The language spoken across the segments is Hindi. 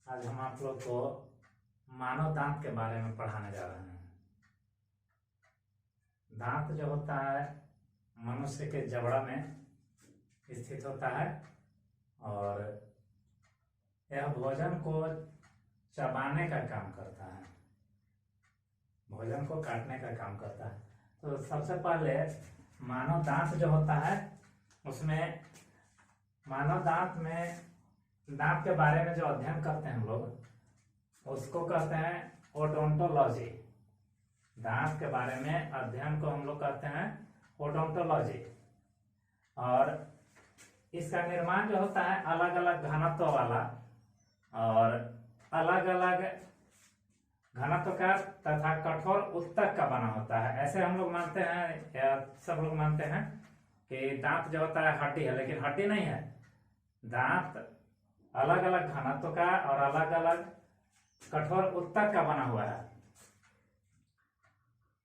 आज हम आप लोग को मानव दांत के बारे में पढ़ाने जा रहे हैं। दांत जो होता है मनुष्य के जबड़ा में स्थित होता है और यह भोजन को चबाने का काम करता है, भोजन को काटने का काम करता है। तो सबसे पहले मानव दांत जो होता है उसमें मानव दांत में दांत के बारे में जो अध्ययन करते हैं हम लोग उसको कहते हैं ओडोंटोलॉजी। दांत के बारे में अध्ययन को हम लोग कहते हैं ओडोंटोलॉजी। और इसका निर्माण जो होता है अलग अलग घनत्व वाला और अलग अलग घनत्व का तथा कठोर उत्तक का बना होता है। ऐसे हम लोग मानते हैं या सब लोग मानते हैं कि दांत जो होता है हड्डी है, लेकिन हड्डी नहीं है। दांत अलग अलग घनत्व का और अलग अलग कठोर उत्तक का बना हुआ है।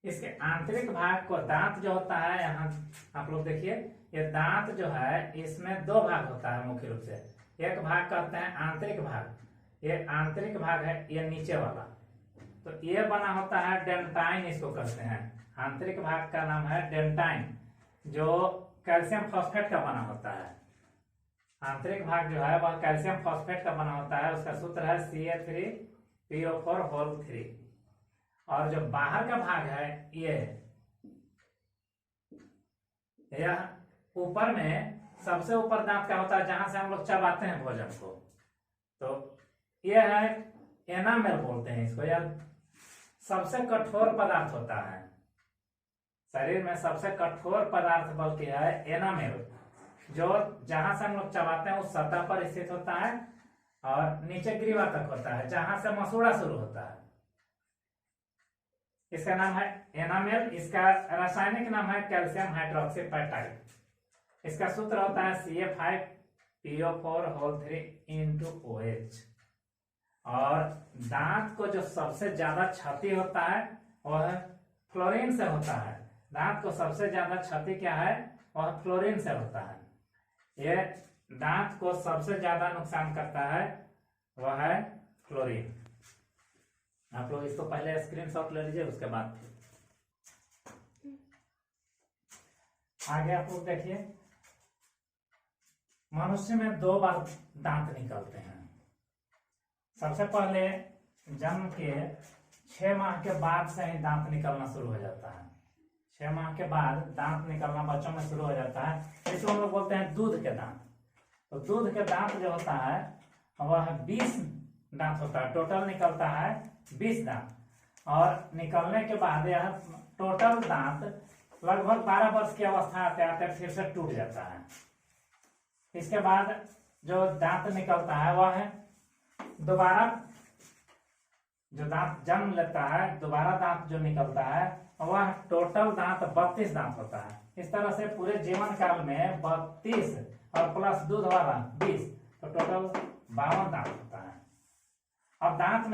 इसके आंतरिक भाग को दांत जो होता है, यहाँ आप लोग देखिए, ये दांत जो है इसमें दो भाग होता है मुख्य रूप से। एक भाग कहते हैं आंतरिक भाग, ये आंतरिक भाग है, ये नीचे वाला। तो ये बना होता है डेंटाइन, इसको कहते हैं। आंतरिक भाग का नाम है डेंटाइन, जो कैल्शियम फॉस्फेट का बना होता है। आंतरिक भाग जो है वह कैल्शियम फॉस्फेट का बना होता है। उसका सूत्र है CA3PO4 और जो बाहर का भाग है यह ऊपर में सबसे ऊपर दांत का होता है, जहां से हम लोग चबाते हैं भोजन को। तो यह है एनामेल बोलते हैं इसको। यह सबसे कठोर पदार्थ होता है, शरीर में सबसे कठोर पदार्थ बल्कि है एनामेल, जो जहां से हम लोग चबाते हैं उस सतह पर स्थित होता है और नीचे ग्रीवा तक होता है, जहां से मसूड़ा शुरू होता है। इसका नाम है एनामेल। इसका रासायनिक नाम है कैल्शियम हाइड्रोक्सीपेप्टाइड। इसका सूत्र होता है CA5PO4 3 और दांत को जो सबसे ज्यादा क्षति होता है वह फ्लोरीन से होता है। दांत को सबसे ज्यादा क्षति क्या है, वह फ्लोरीन से होता है। ये दांत को सबसे ज्यादा नुकसान करता है वह है फ्लोरीन। आप लोग इसको पहले स्क्रीनशॉट ले लीजिए, उसके बाद आगे आप लोग देखिए। मनुष्य में दो बार दांत निकलते हैं। सबसे पहले जन्म के 6 माह के बाद से ही दांत निकलना शुरू हो जाता है। 6 माह के बाद दांत निकलना बच्चों में शुरू हो जाता है। इसको हम लोग बोलते हैं दूध के दांत। तो दूध के दांत जो होता है वह 20 दांत होता है। टोटल निकलता है 20 दांत। और निकलने के बाद यह टोटल दांत लगभग 12 वर्ष की अवस्था आते आते फिर से टूट जाता है। इसके बाद जो दांत निकलता है वह है दोबारा, जो दांत जन्म लेता है दोबारा दांत जो निकलता है वह टोटल दांत 32 दांत होता है। इस तरह से पूरे जीवन काल में 32 और प्लस दूध वाला 20, तो टोटल 52 दांत होता है। अब दांत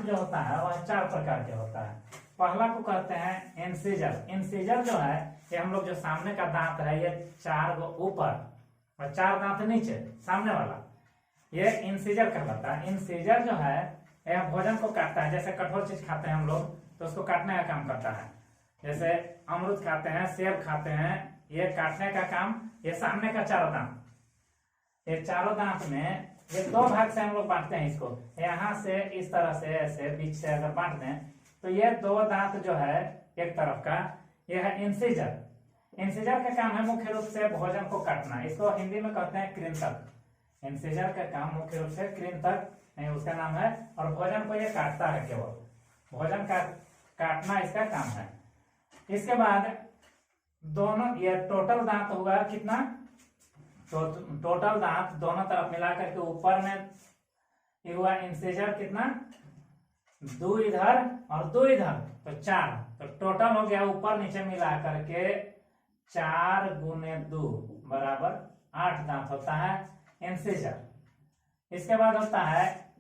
जो होता है वह 4 प्रकार के होता है। पहला को कहते हैं इंसिजर। इंसिजर जो है ये हम लोग जो सामने का दांत है, ये 4 गो ऊपर और 4 दांत नीचे, सामने वाला, ये इंसिजर कहलाता है। इंसिजर जो है यह भोजन को काटता है। जैसे कठोर चीज खाते हैं हम लोग तो उसको काटने का काम करता है। जैसे अमरूद खाते हैं, सेब खाते हैं, ये काटने का काम, ये सामने का 4 दांत, ये 4 दांत में ये 2 भाग से हम लोग बांटते हैं इसको। यहाँ से इस तरह से ऐसे बीच से अगर बांट दें तो ये 2 दांत जो है एक तरफ का, यह है इंसिजर। इंसिजर का काम है मुख्य रूप से भोजन को काटना। इसको हिंदी में कहते हैं कृंतक। इंसिजर का काम मुख्य रूप से कृंतक नहीं उसका नाम है, और भोजन को ये काटता है, केवल भोजन का काटना इसका काम है। इसके बाद दोनों, ये टोटल दांत होगा कितना, तो टोटल दांत दोनों तरफ मिलाकर के ऊपर में ये हुआ इंसिजर कितना, 2 इधर और 2 इधर, तो 4। तो टोटल हो गया ऊपर नीचे मिला करके 4 × 2 बराबर 8 दांत होता है इंसिजर। इसके बाद होता है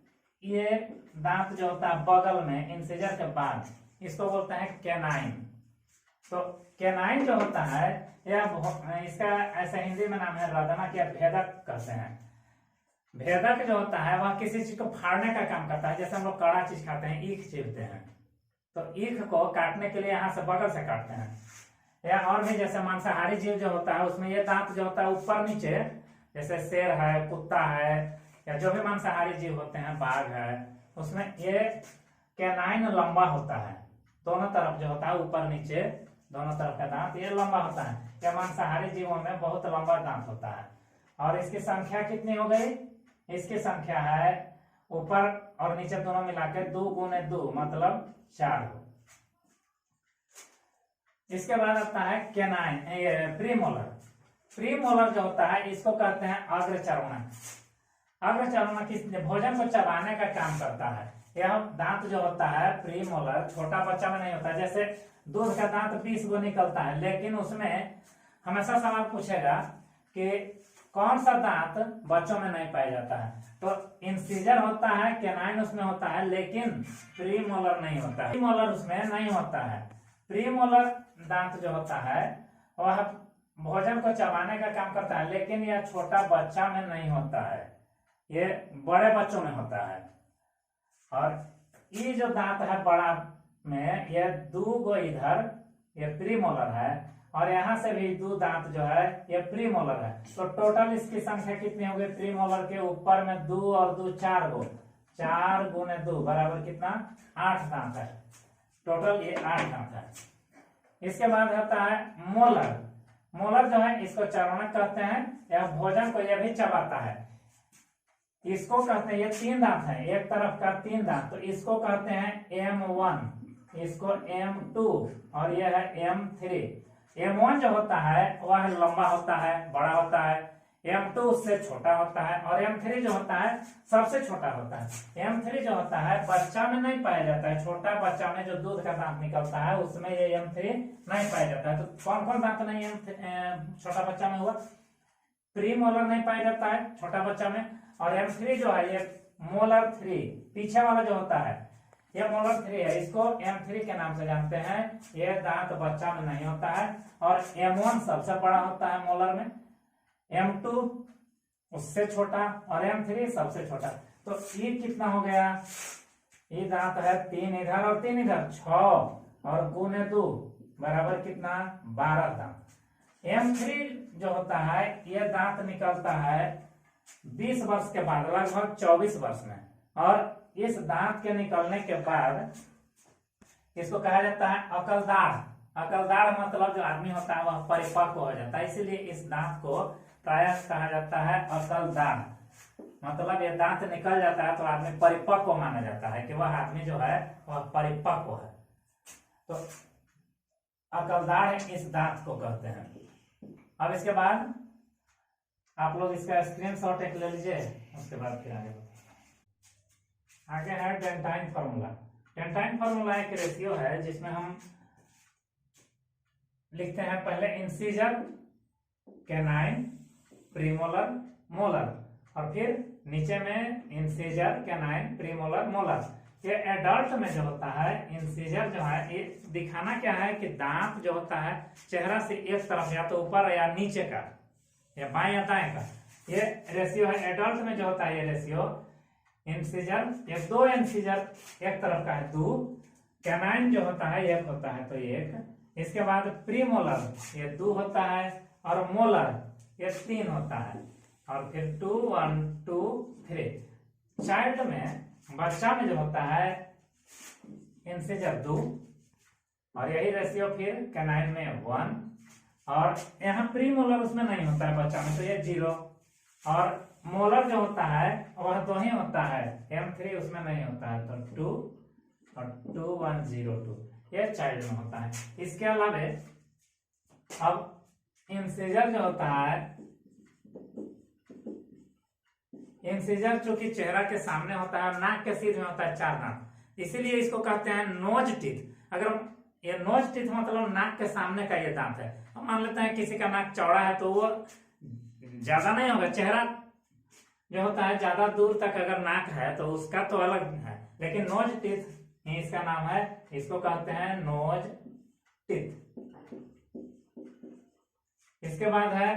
ये दांत जो होता है बगल में इंसिजर के बाद, इसको बोलते हैं कैनाइन। तो कैनाइन जो होता है यह इसका ऐसे हिंदी में नाम है रदनक या भेदक कहते हैं। भेदक जो होता है वह किसी चीज को फाड़ने का काम करता है। जैसे हम लोग कड़ा चीज खाते हैं, ईख चीरते हैं, तो ईख को काटने के लिए यहाँ से बगल से काटते हैं। या और भी जैसे मांसाहारी जीव जो होता है उसमें ये दांत जो होता है ऊपर नीचे, जैसे शेर है, कुत्ता है, या जो भी मांसाहारी जीव होते हैं, बाघ है, उसमें ये कैनाइन लंबा होता है। दोनों तरफ जो होता है ऊपर नीचे दोनों तरफ का दांत ये लंबा होता है। या मांसाहारी जीवों में बहुत लंबा दांत होता है। और इसकी संख्या कितनी हो गई? इसकी संख्या है ऊपर और नीचे दोनों मिलाकर 2 गुने 2 मतलब 4 हो। इसके बाद आता है कैनाइन, प्रीमोलर। प्रीमोलर जो होता है इसको कहते हैं अग्रचर्वणक। अग्रचर्वणक किस भोजन को चबाने का काम करता है। यह दांत जो होता है प्रीमोलर छोटा बच्चा में नहीं होता। जैसे दूध का दांत 20 गो निकलता है, लेकिन उसमें हमेशा सवाल पूछेगा कि कौन सा दांत बच्चों में नहीं पाया जाता है। तो इंसीजर होता है, कैनाइन उसमें होता है, लेकिन प्रीमोलर नहीं होता है। प्रीमोलर उसमें नहीं होता है। प्रीमोलर दांत जो होता है वह भोजन को चबाने का काम करता है, लेकिन यह छोटा बच्चा में नहीं होता है, ये बड़े बच्चों में होता है। और ये जो दांत है बड़ा में, ये 2 गो इधर ये प्रीमोलर है, और यहाँ से भी 2 दांत जो है ये प्रीमोलर है। तो टोटल इसकी संख्या कितनी हो गई? प्रीमोलर के ऊपर में 2 और 2 4 गो, 4 गुने 2 बराबर कितना? 8 दांत है। टोटल ये 8 दांत है। इसके बाद आता है मोलर। मोलर जो है इसको चर्वणक कहते हैं। यह भोजन को यह भी चबाता है। इसको कहते हैं, ये 3 दांत है, एक तरफ का 3 दांत, तो इसको कहते हैं M1, इसको M2 और यह है M3। M1 जो होता है वह लंबा होता है, बड़ा होता है। M2 उससे छोटा होता है, और M3 जो होता है सबसे छोटा होता है। M3 जो होता है बच्चा में नहीं पाया जाता है। छोटा बच्चा में जो दूध का दांत निकलता है उसमें ये M3 नहीं पाया जाता है। तो कौन कौन दांत नहीं छोटा बच्चा में हुआ? प्रीमोलर नहीं पाया जाता है छोटा बच्चा में, और M3 जो है ये मोलर 3 पीछे वाला जो होता है ये मोलर 3 है। इसको M3 के नाम से जानते हैं। ये दांत बच्चा में नहीं होता है, और M1 सबसे बड़ा होता है मोलर में, M2 उससे छोटा, और M3 सबसे छोटा। तो ये कितना हो गया? ये दांत है 3 इधर और 3 इधर, 6 और गुने 2 बराबर कितना? 12 दांत। M3 जो होता है ये दांत निकलता है 20 वर्ष के बाद, लगभग 24 वर्ष में। और इस दांत के निकलने के बाद इसको कहा जाता है अकलदाढ़। अकलदाढ़ मतलब जो आदमी होता है वह परिपक्व हो जाता है, इसीलिए इस दांत को प्रायः कहा जाता है अकलदाढ़। मतलब ये दांत निकल जाता है तो आदमी परिपक्व माना जाता है, कि वह आदमी जो है वह परिपक्व है। तो अकलदाढ़ इस दांत को कहते हैं। अब इसके बाद आप लोग इसका स्क्रीनशॉट एक ले लीजिए, उसके बाद फिर आगे है डेंटाइन फार्मूला। डेंटाइन फार्मूला एक रेशियो है जिसमें हम लिखते हैं पहले इंसीजर, कैनाइन, प्रीमोलर, मोलर, और फिर नीचे में इंसीजर, कैनाइन, प्रीमोलर, मोलर। ये एडल्ट में जो होता है इंसीजर जो है ये दिखाना क्या है कि दांत जो होता है चेहरा से एक तरफ या तो ऊपर या नीचे का या बाएं या दाएं का, ये रेशियो है। एडल्ट में जो होता है ये रेशियो इंसीजर, ये 2 इंसीजर एक तरफ का है 2, कैनाइन जो होता है 1 होता है तो 1। इसके बाद प्रीमोलर ये 2 होता है, और मोलर ये 3 होता है, और फिर 2 1 2 3। चाइल्ड में, बच्चा में जो होता है इंसीजर 2, और यही रेशियो फिर कैनाइन में 1, और यहाँ प्रीमोलर उसमें नहीं होता है बच्चा में, तो ये 0, और मोलर जो होता है वह 2 ही होता है, M3 उसमें नहीं होता है, तो 2 और 2 1 0 2 ये चाइल्ड में होता है। इसके अलावा अब इंसीजर जो होता है, इंसीजर चूंकि चेहरा के सामने होता है, नाक के सीध में होता है 4 दांत, इसीलिए इसको कहते हैं नोज टीथ। अगर ये नोज टीथ मतलब नाक के सामने का ये दांत है। हम मान लेते हैं किसी का नाक चौड़ा है तो वो ज्यादा नहीं होगा, चेहरा जो होता है ज्यादा दूर तक अगर नाक है तो उसका तो अलग है, लेकिन नोज टीथ ही इसका नाम है, इसको कहते हैं नोज टीथ। इसके बाद है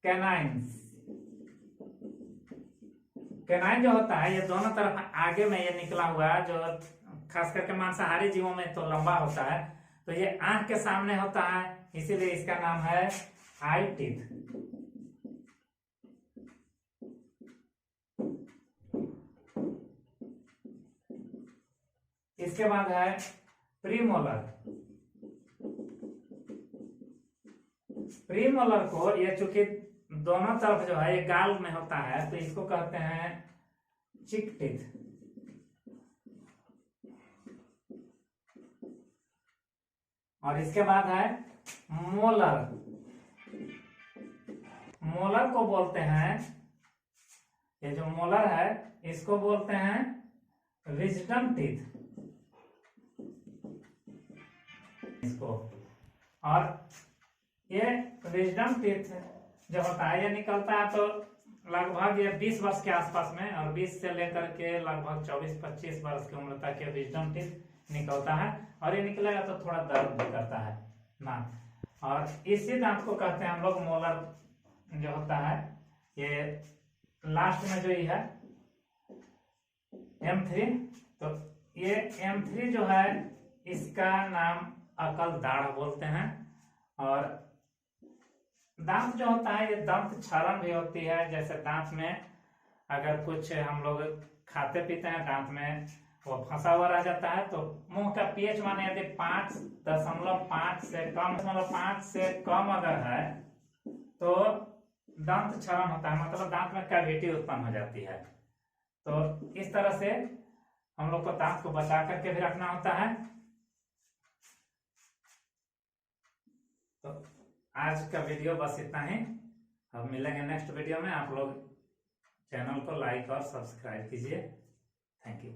कैनाइन्स। कैनाइन जो होता है ये दोनों तरफ आगे में ये निकला हुआ है, जो खास करके मांसाहारी जीवों में तो लंबा होता है, तो ये आंख के सामने होता है, इसीलिए इसका नाम है आई टीथ। इसके बाद है प्रीमोलर। प्रीमोलर को ये चूंकि दोनों तरफ जो है ये गाल में होता है, तो इसको कहते हैं चिक टीथ। और इसके बाद है मोलर। मोलर को बोलते हैं, ये जो मोलर है इसको बोलते हैं विजडम टीथ इसको। और ये विजडम टीथ जो होता है ये निकलता है तो लगभग ये 20 वर्ष के आसपास में, और 20 से लेकर के लगभग 24-25 वर्ष की उम्र तक ये विजडम टीथ निकलता है। और ये निकलेगा तो थोड़ा दर्द भी करता है ना। और इसी दांत को कहते हैं हम लोग मोलर जो होता है। ये लास्ट में जो ये है M3, तो ये M3 जो है इसका नाम अकल दाढ़ बोलते हैं। और दांत जो होता है ये दंत क्षरण भी होती है, जैसे दांत में अगर कुछ हम लोग खाते पीते हैं, दांत में वो फंसा हुआ रह जाता है, तो मुंह का पीएच माने यदि 5.5 से कम अगर है तो दंत क्षरण होता है, मतलब दांत में कैविटी उत्पन्न हो जाती है। तो इस तरह से हम लोग को दांत को बचा करके भी रखना होता है। तो आज का वीडियो बस इतना ही। अब मिलेंगे नेक्स्ट वीडियो में। आप लोग चैनल को लाइक और सब्सक्राइब कीजिए। Thank you.